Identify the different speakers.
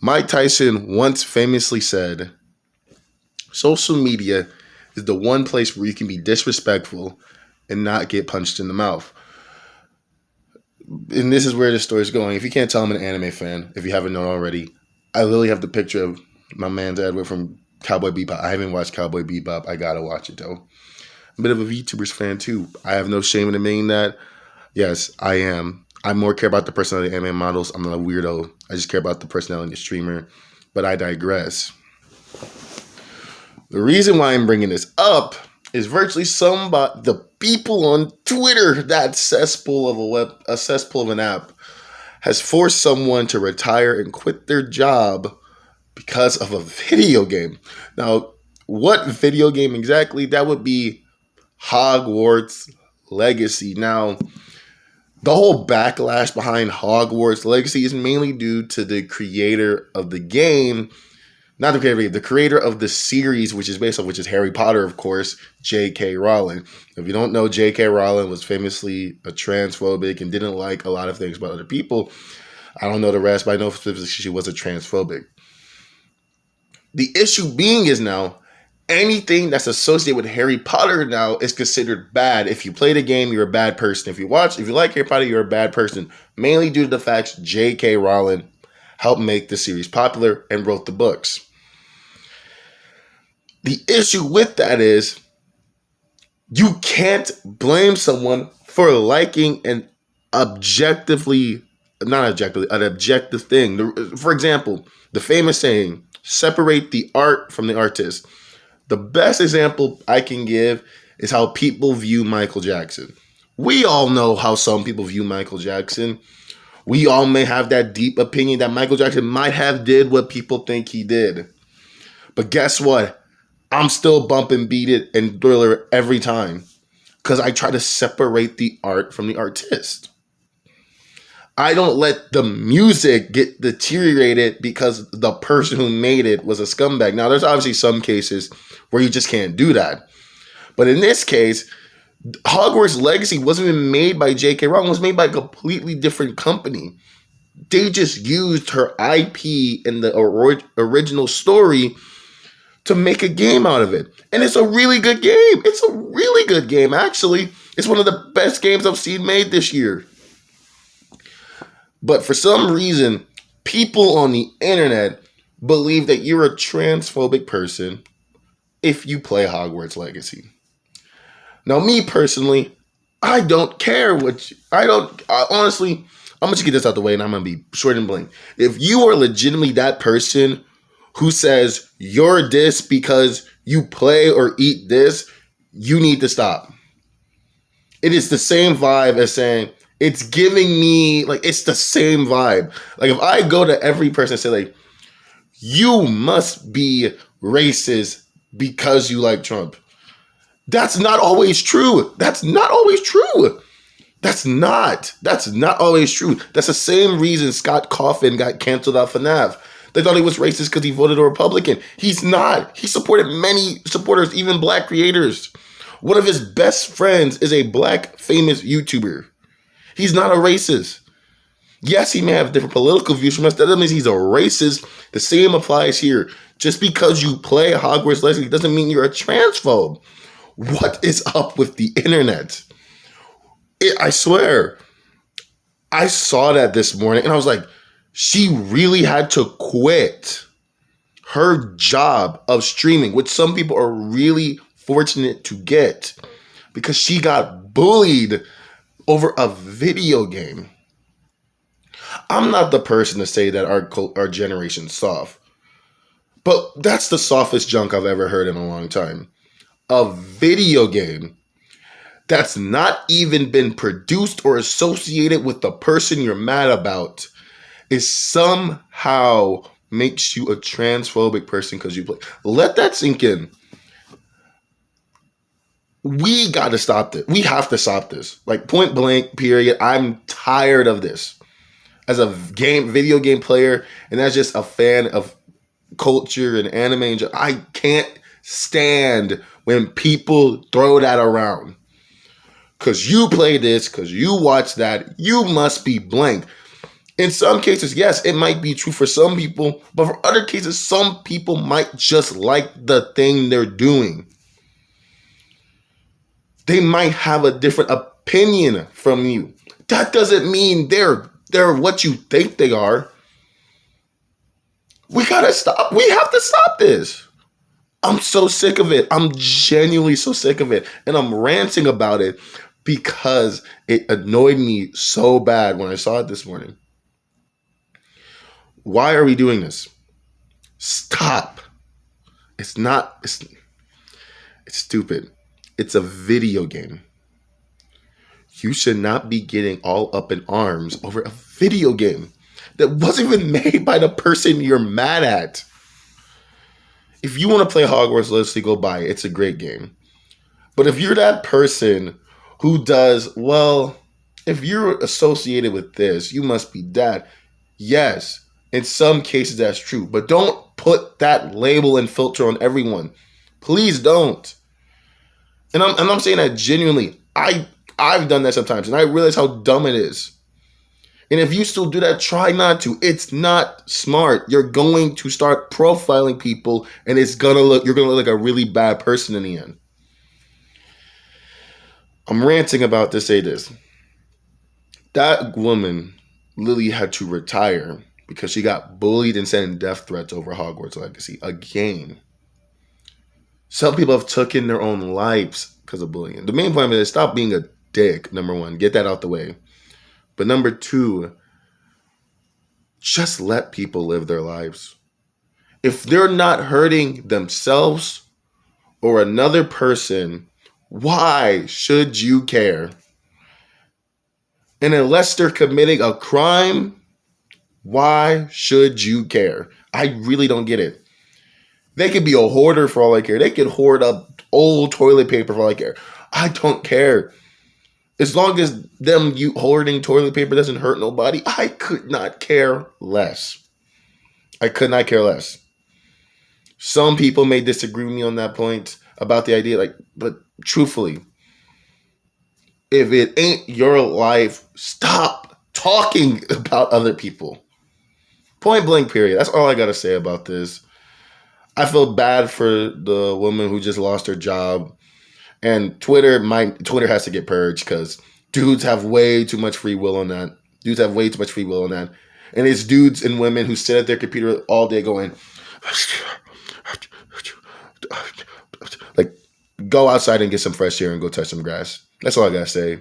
Speaker 1: Mike Tyson once famously said, social media is the one place where you can be disrespectful and not get punched in the mouth. And this is where the story is going. If you can't tell, I'm an anime fan. If you haven't known already, I literally have the picture of my man's Edward from Cowboy Bebop. I haven't watched Cowboy Bebop. I gotta watch it though. I'm a bit of a VTubers fan too. I have no shame in admitting that. Yes, I am. I more care about the personality of anime models. I'm not a weirdo. I just care about the personality of the streamer. But I digress. The reason why I'm bringing this up is virtually the people on Twitter, that cesspool of an app, has forced someone to retire and quit their job because of a video game. Now, what video game exactly? That would be Hogwarts Legacy. Now, the whole backlash behind Hogwarts Legacy is mainly due to the creator of the game. Not the creator of the series, which is Harry Potter, of course, J.K. Rowling. If you don't know, J.K. Rowling was famously a transphobic and didn't like a lot of things about other people. I don't know the rest, but I know specifically she was a transphobic. The issue being is now, anything that's associated with Harry Potter now is considered bad. If you play the game, you're a bad person. If you like Harry Potter, you're a bad person. Mainly due to the fact J.K. Rowling helped make the series popular and wrote the books. The issue with that is you can't blame someone for liking an objective thing. For example, the famous saying, separate the art from the artist. The best example I can give is how people view Michael Jackson. We all know how some people view Michael Jackson. We all may have that deep opinion that Michael Jackson might have did what people think he did. But guess what? I'm still bumping Beat It and Thriller every time because I try to separate the art from the artist. I don't let the music get deteriorated because the person who made it was a scumbag. Now, there's obviously some cases where you just can't do that. But in this case, Hogwarts Legacy wasn't even made by J.K. Rowling. It was made by a completely different company. They just used her IP in the original story to make a game out of it. And it's a really good game. It's a really good game, actually. It's one of the best games I've seen made this year. But for some reason, people on the internet believe that you're a transphobic person if you play Hogwarts Legacy. Now, me personally, I don't care honestly, I'm going to get this out the way and I'm going to be short and blank. If you are legitimately that person who says you're this because you play or eat this, you need to stop. It is the same vibe as saying, it's giving me, it's the same vibe. If I go to every person and say, you must be racist because you like Trump. That's not always true. That's not always true. That's not always true. That's the same reason Scott Coffin got canceled off FNAF. They thought he was racist because he voted a Republican. He's not. He supported many supporters, even black creators. One of his best friends is a black famous YouTuber. He's not a racist. Yes, he may have different political views from us. That doesn't mean he's a racist. The same applies here. Just because you play Hogwarts Legacy doesn't mean you're a transphobe. What is up with the internet? I swear. I saw that this morning and I was like, she really had to quit her job of streaming, which some people are really fortunate to get, because she got bullied over a video game. I'm not the person to say that our generation's soft, but that's the softest junk I've ever heard in a long time. A video game that's not even been produced or associated with the person you're mad about is somehow makes you a transphobic person because you play. Let that sink in. We got to stop this. We have to stop this. Point blank, period. I'm tired of this. As a video game player, and as just a fan of culture and anime, I can't stand when people throw that around. Because you play this, because you watch that, you must be blank. In some cases, yes, it might be true for some people, but for other cases, some people might just like the thing they're doing. They might have a different opinion from you. That doesn't mean they're what you think they are. We gotta stop. We have to stop this. I'm so sick of it. I'm genuinely so sick of it. And I'm ranting about it because it annoyed me so bad when I saw it this morning. Why are we doing this? Stop. It's not, it's stupid. It's a video game. You should not be getting all up in arms over a video game that wasn't even made by the person you're mad at. If you want to play Hogwarts Legacy, go buy it. It's a great game. But if you're that person who does, well, if you're associated with this, you must be that. Yes, in some cases that's true. But don't put that label and filter on everyone. Please don't. And I'm saying that genuinely. I've done that sometimes, and I realize how dumb it is. And if you still do that, try not to. It's not smart. You're going to start profiling people, and you're gonna look like a really bad person in the end. I'm ranting about to say this. That woman, Lily, had to retire because she got bullied and sending death threats over Hogwarts Legacy, a game. Some people have taken their own lives because of bullying. The main point is stop being a dick, number one. Get that out the way. But number two, just let people live their lives. If they're not hurting themselves or another person, why should you care? And unless they're committing a crime, why should you care? I really don't get it. They could be a hoarder for all I care. They could hoard up old toilet paper for all I care. I don't care. As long as you hoarding toilet paper doesn't hurt nobody, I could not care less. I could not care less. Some people may disagree with me on that point about the idea, but truthfully, if it ain't your life, stop talking about other people. Point blank, period. That's all I gotta say about this. I feel bad for the woman who just lost her job. And Twitter has to get purged because dudes have way too much free will on that. And it's dudes and women who sit at their computer all day going, like, go outside and get some fresh air and go touch some grass. That's all I gotta say.